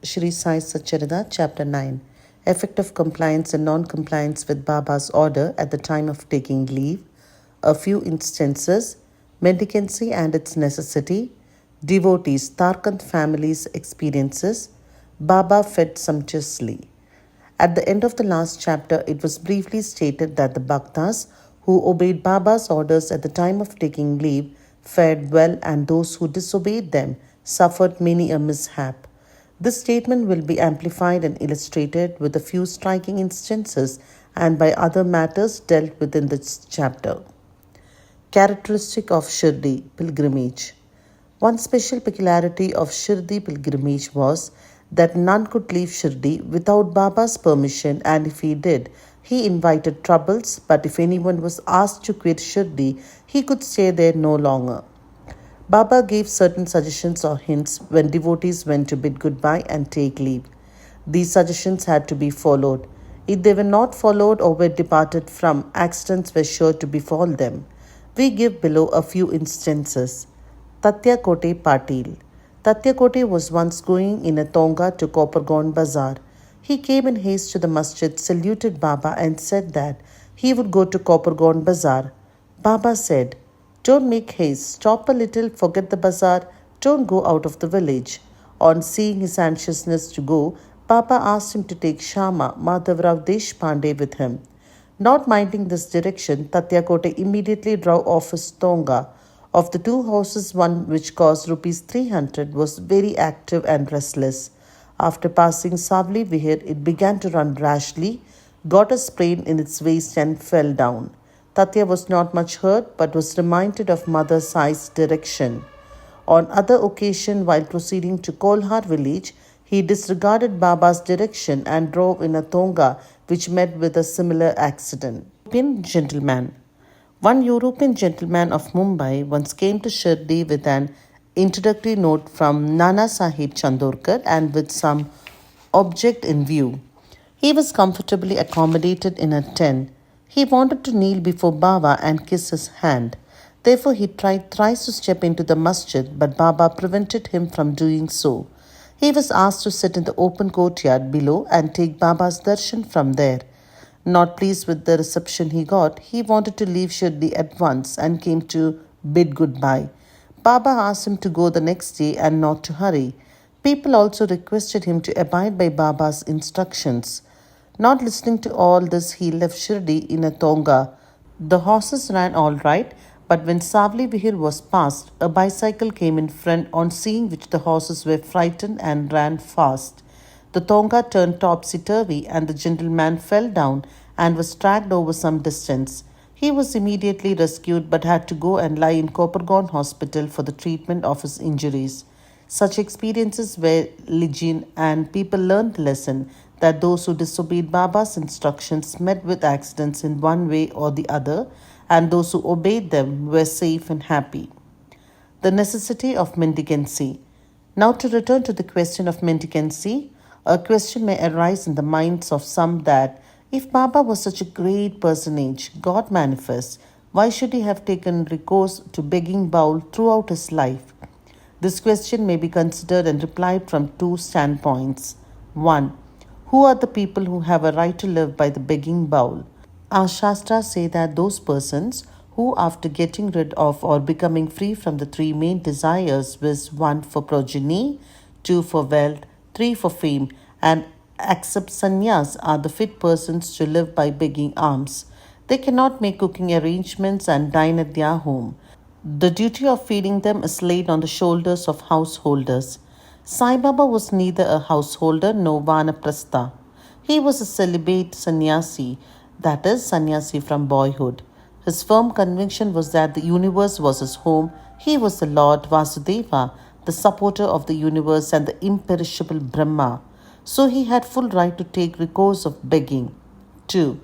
Shri Sai Satcharita, Chapter 9. Effect of compliance and non-compliance with Baba's order at the time of taking leave. A few instances. Mendicancy and its necessity. Devotees, Tarkant family's experiences. Baba fed sumptuously. At the end of the last chapter, it was briefly stated that the Bhaktas who obeyed Baba's orders at the time of taking leave fared well, and those who disobeyed them suffered many a mishap. This statement will be amplified and illustrated with a few striking instances and by other matters dealt with in this chapter. Characteristic of Shirdi pilgrimage. One special peculiarity of Shirdi pilgrimage was that none could leave Shirdi without Baba's permission, and if he did, he invited troubles, but if anyone was asked to quit Shirdi, he could stay there no longer. Baba gave certain suggestions or hints when devotees went to bid goodbye and take leave. These suggestions had to be followed. If they were not followed or were departed from, accidents were sure to befall them. We give below a few instances. Tatya Kote Patil. Tatya Kote was once going in a tonga to Kopargaon Bazaar. He came in haste to the masjid, saluted Baba and said that he would go to Kopargaon Bazaar. Baba said, "Don't make haste, stop a little, forget the bazaar, don't go out of the village." On seeing his anxiousness to go, Baba asked him to take Shama, Madhavrao Deshpande, with him. Not minding this direction, Tatya Kote immediately drove off his tonga. Of the two horses, one which cost rupees 300 was very active and restless. After passing Savli Vihir, it began to run rashly, got a sprain in its waist and fell down. Tatya was not much hurt, but was reminded of Mother Sai's direction. On other occasion, while proceeding to Kolhar village, he disregarded Baba's direction and drove in a tonga which met with a similar accident. European gentleman. One European gentleman of Mumbai once came to Shirdi with an introductory note from Nana Sahib Chandorkar and with some object in view. He was comfortably accommodated in a tent. He wanted to kneel before Baba and kiss his hand. Therefore, he tried thrice to step into the masjid, but Baba prevented him from doing so. He was asked to sit in the open courtyard below and take Baba's darshan from there. Not pleased with the reception he got, he wanted to leave Shirdi at once and came to bid goodbye. Baba asked him to go the next day and not to hurry. People also requested him to abide by Baba's instructions. Not listening to all this, he left Shirdi in a tonga. The horses ran all right, but when Savli Vihir was passed, a bicycle came in front, on seeing which the horses were frightened and ran fast. The tonga turned topsy-turvy and the gentleman fell down and was dragged over some distance. He was immediately rescued but had to go and lie in Kopargaon hospital for the treatment of his injuries. Such experiences were legion, and people learned the lesson that those who disobeyed Baba's instructions met with accidents in one way or the other, and those who obeyed them were safe and happy. The necessity of mendicancy. Now to return to the question of mendicancy, a question may arise in the minds of some that if Baba was such a great personage, God manifest, why should he have taken recourse to begging bowl throughout his life? This question may be considered and replied from two standpoints. 1. Who are the people who have a right to live by the begging bowl? Our Shastras say that those persons who, after getting rid of or becoming free from the three main desires, viz. 1 for progeny, 2 for wealth, 3 for fame, and accept sannyas, are the fit persons to live by begging alms. They cannot make cooking arrangements and dine at their home. The duty of feeding them is laid on the shoulders of householders. Sai Baba was neither a householder nor vanaprastha. He was a celibate sannyasi, that is, sannyasi from boyhood. His firm conviction was that the universe was his home. He was the Lord Vasudeva, the supporter of the universe and the imperishable Brahma. So he had full right to take recourse of begging. 2.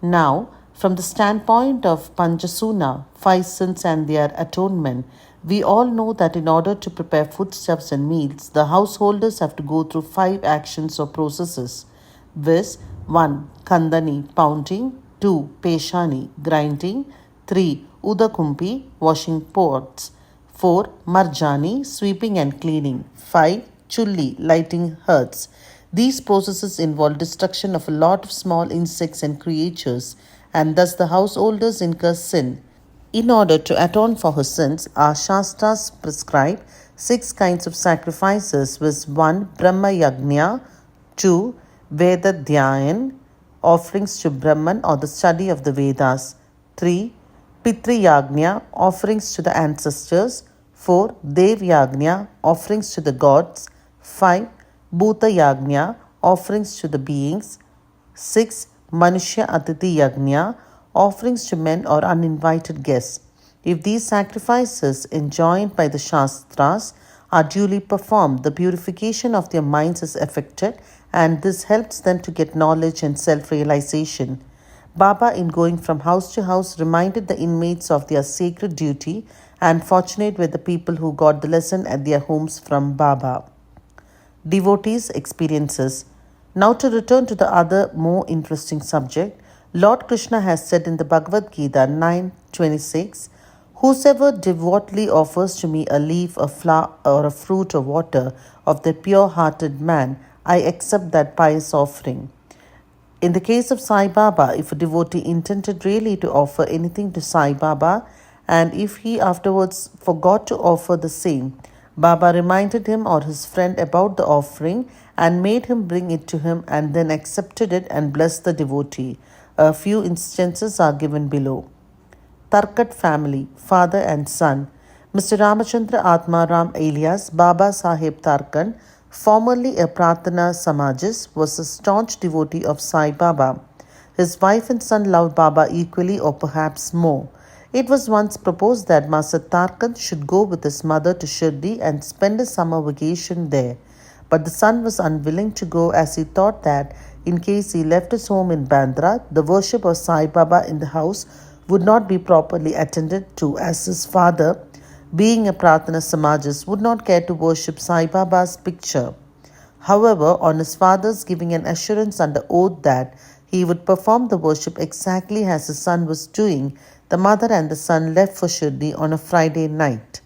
Now, from the standpoint of Panchasuna, 5 sins and their atonement, we all know that in order to prepare foodstuffs and meals, the householders have to go through 5 actions or processes, viz. 1. Kandani, pounding, 2. Peshani, grinding, 3. Udakumpi, washing pots, 4. Marjani, sweeping and cleaning, 5. chulli, lighting hearths. These processes involve destruction of a lot of small insects and creatures, and thus the householders incur sin. In order to atone for her sins, our Shastras prescribe 6 kinds of sacrifices, with 1. Brahma Yajna, 2. Veda Dhyan, offerings to Brahman or the study of the Vedas, 3. Pitri Yajna, offerings to the ancestors, 4. Dev Yajna, offerings to the gods, 5. Bhuta Yajna, offerings to the beings, 6. Manushya Atiti Yajna, offerings to men or uninvited guests. If these sacrifices, enjoined by the Shastras, are duly performed, the purification of their minds is effected, and this helps them to get knowledge and self-realization. Baba, in going from house to house, reminded the inmates of their sacred duty, and fortunate were the people who got the lesson at their homes from Baba. Devotees' experiences. Now to return to the other more interesting subject, Lord Krishna has said in the Bhagavad Gita 9:26, "Whosoever devotedly offers to me a leaf, a flower, or a fruit or water of the pure-hearted man, I accept that pious offering." In the case of Sai Baba, if a devotee intended really to offer anything to Sai Baba, and if he afterwards forgot to offer the same, Baba reminded him or his friend about the offering and made him bring it to him, and then accepted it and blessed the devotee. A few instances are given below. Tarkat family, father and son. Mr. Ramachandra Atmaram alias Baba Sahib Tarkan, formerly a Pratana Samajist, was a staunch devotee of Sai Baba. His wife and son loved Baba equally or perhaps more. It was once proposed that Master Tarkan should go with his mother to Shirdi and spend a summer vacation there. But the son was unwilling to go, as he thought that, in case he left his home in Bandra, the worship of Sai Baba in the house would not be properly attended to, as his father, being a Pratana Samajist, would not care to worship Sai Baba's picture. However, on his father's giving an assurance under oath that he would perform the worship exactly as his son was doing, the mother and the son left for Shirdi on a Friday night.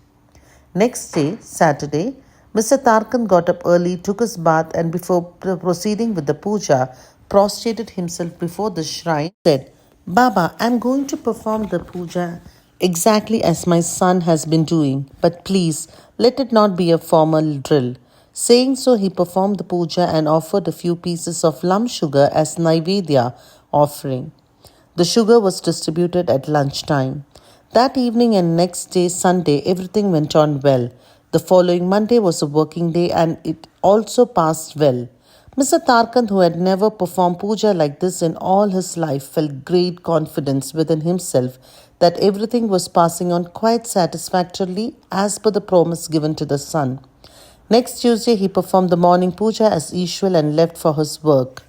Next day, Saturday, Mr. Tarkan got up early, took his bath, and before proceeding with the puja, prostrated himself before the shrine, said, "Baba, I am going to perform the puja exactly as my son has been doing, but please let it not be a formal drill." Saying so, he performed the puja and offered a few pieces of lump sugar as Naivedya offering. The sugar was distributed at lunchtime. That evening and next day, Sunday, everything went on well. The following Monday was a working day, and it also passed well. Mr. Tarkan, who had never performed puja like this in all his life, felt great confidence within himself that everything was passing on quite satisfactorily as per the promise given to the son. Next Tuesday, he performed the morning puja as usual and left for his work.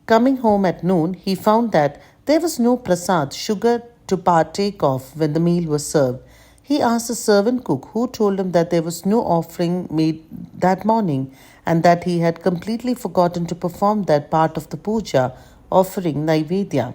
Coming home at noon, he found that there was no prasad, sugar, to partake of when the meal was served. He asked the servant cook, who told him that there was no offering made that morning and that he had completely forgotten to perform that part of the puja, offering Naivedya.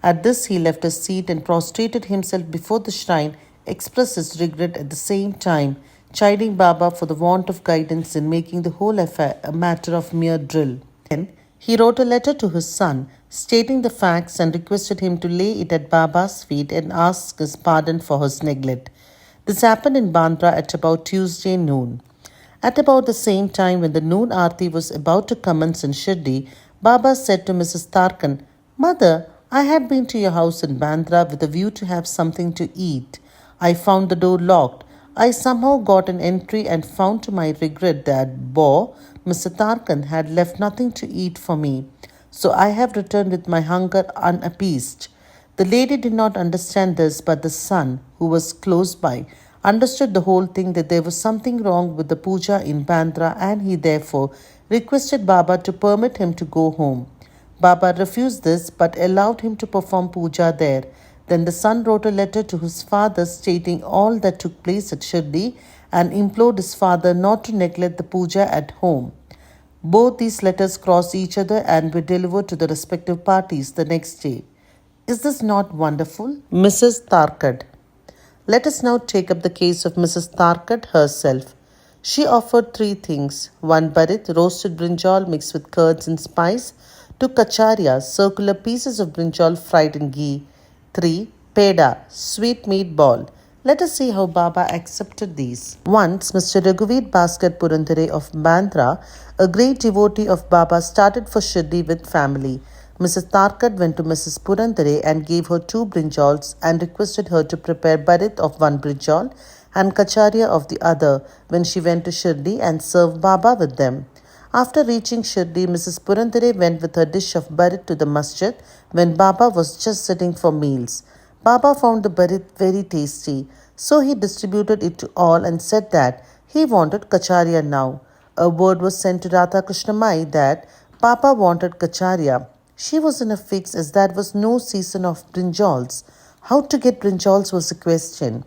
At this, he left his seat and prostrated himself before the shrine, expressed his regret at the same time, chiding Baba for the want of guidance in making the whole affair a matter of mere drill. Then he wrote a letter to his son, stating the facts, and requested him to lay it at Baba's feet and ask his pardon for his neglect. This happened in Bandra at about Tuesday noon. At about the same time, when the noon aarti was about to commence in Shirdi, Baba said to Mrs. Tarkan, "Mother, I had been to your house in Bandra with a view to have something to eat. I found the door locked. I somehow got an entry and found to my regret that Bo, Mr. Tarkan, had left nothing to eat for me. So I have returned with my hunger unappeased." The lady did not understand this, but the son, who was close by, understood the whole thing, that there was something wrong with the puja in Bandra, and he therefore requested Baba to permit him to go home. Baba refused this, but allowed him to perform puja there. Then the son wrote a letter to his father stating all that took place at Shirdi and implored his father not to neglect the puja at home. Both these letters crossed each other and were delivered to the respective parties the next day. Is this not wonderful? Mrs. Tarkat. Let us now take up the case of Mrs. Tarkat herself. She offered three things: one barit, roasted brinjal mixed with curds and spice; two kacharya, circular pieces of brinjal fried in ghee; three peda, sweet meat ball. Let us see how Baba accepted these. Once, Mr. Raghuveer Bhaskar Purandare of Bandra, a great devotee of Baba, started for Shirdi with family. Mrs. Tarkat went to Mrs. Purandare and gave her two brinjals and requested her to prepare barit of one brinjal and kacharya of the other when she went to Shirdi and serve Baba with them. After reaching Shirdi, Mrs. Purandare went with her dish of barit to the masjid when Baba was just sitting for meals. Baba found the barit very tasty, so he distributed it to all and said that he wanted kacharya now. A word was sent to Radha Krishnamai that Papa wanted kacharya. She was in a fix as that was no season of brinjals. How to get brinjals was the question.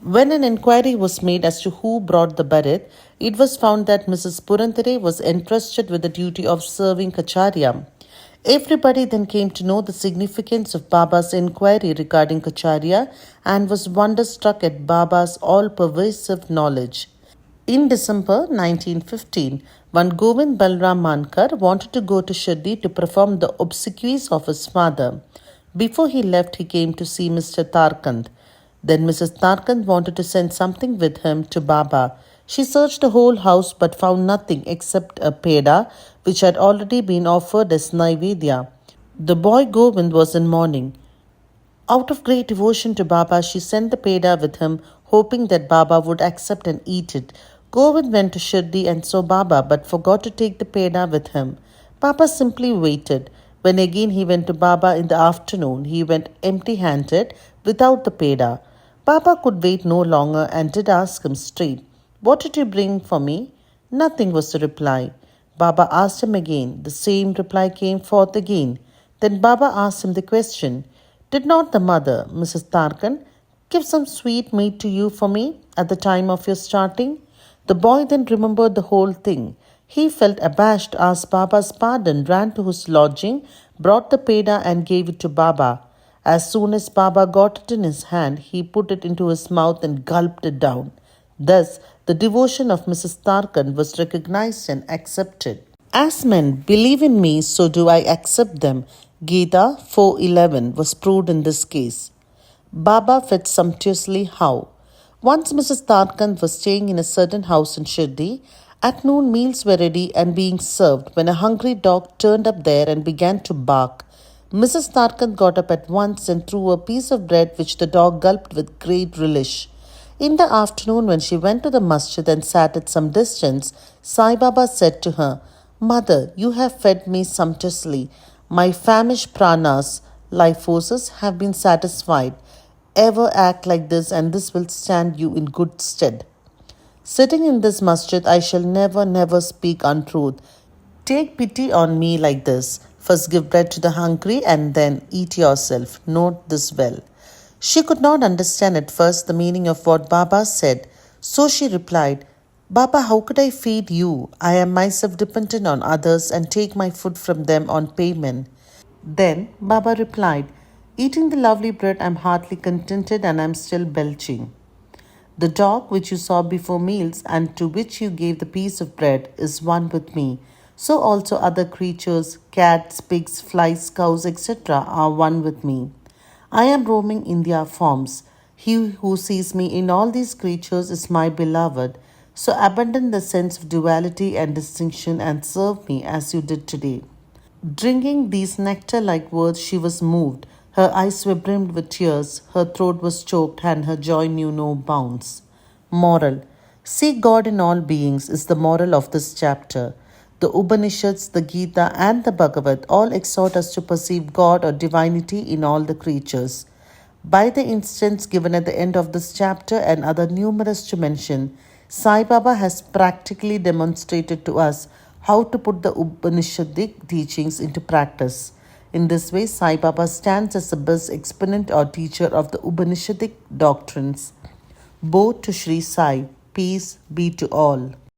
When an inquiry was made as to who brought the barit, it was found that Mrs. Purandare was entrusted with the duty of serving kacharya. Everybody then came to know the significance of Baba's inquiry regarding kacharya and was wonderstruck at Baba's all-pervasive knowledge. In December 1915, one Govind Balram Mankar wanted to go to Shirdi to perform the obsequies of his father. Before he left, he came to see Mr. Tarkand. Then Mrs. Tarkand wanted to send something with him to Baba. She searched the whole house but found nothing except a peda which had already been offered as Naivedya. The boy Govind was in mourning. Out of great devotion to Baba, she sent the peda with him, hoping that Baba would accept and eat it. Govind went to Shirdi and saw Baba but forgot to take the peda with him. Baba simply waited. When again he went to Baba in the afternoon, he went empty handed without the peda. Baba could wait no longer and did ask him straight, "What did you bring for me?" Nothing was the reply. Baba asked him again. The same reply came forth again. Then Baba asked him the question, "Did not the mother, Mrs. Tarkan, give some sweet meat to you for me at the time of your starting?" The boy then remembered the whole thing. He felt abashed, asked Baba's pardon, ran to his lodging, brought the peda and gave it to Baba. As soon as Baba got it in his hand, he put it into his mouth and gulped it down. Thus, the devotion of Mrs. Tarkan was recognized and accepted. As men believe in me, so do I accept them. Gita 4:11 was proved in this case. Baba fed sumptuously how? Once Mrs. Tarkand was staying in a certain house in Shirdi. At noon meals were ready and being served when a hungry dog turned up there and began to bark. Mrs. Tarkand got up at once and threw a piece of bread which the dog gulped with great relish. In the afternoon, when she went to the masjid and sat at some distance, Sai Baba said to her, "Mother, you have fed me sumptuously. My famished pranas, life forces, have been satisfied. Ever act like this, and this will stand you in good stead. Sitting in this masjid, I shall never speak untruth. Take pity on me like this. First give bread to the hungry and then eat yourself. Note this well." She could not understand at first the meaning of what Baba said. So she replied, "Baba, how could I feed you? I am myself dependent on others and take my food from them on payment." Then Baba replied, "Eating the lovely bread, I am heartily contented and I am still belching. The dog which you saw before meals and to which you gave the piece of bread is one with me. So also other creatures, cats, pigs, flies, cows, etc. are one with me. I am roaming in their forms. He who sees me in all these creatures is my beloved. So abandon the sense of duality and distinction and serve me as you did today." Drinking these nectar-like words, she was moved. Her eyes were brimmed with tears, her throat was choked, and her joy knew no bounds. Moral: seek God in all beings is the moral of this chapter. The Upanishads, the Gita, and the Bhagavad all exhort us to perceive God or divinity in all the creatures. By the instance given at the end of this chapter and other numerous to mention, Sai Baba has practically demonstrated to us how to put the Upanishadic teachings into practice. In this way, Sai Baba stands as the best exponent or teacher of the Upanishadic doctrines. Both to Shri Sai, peace be to all.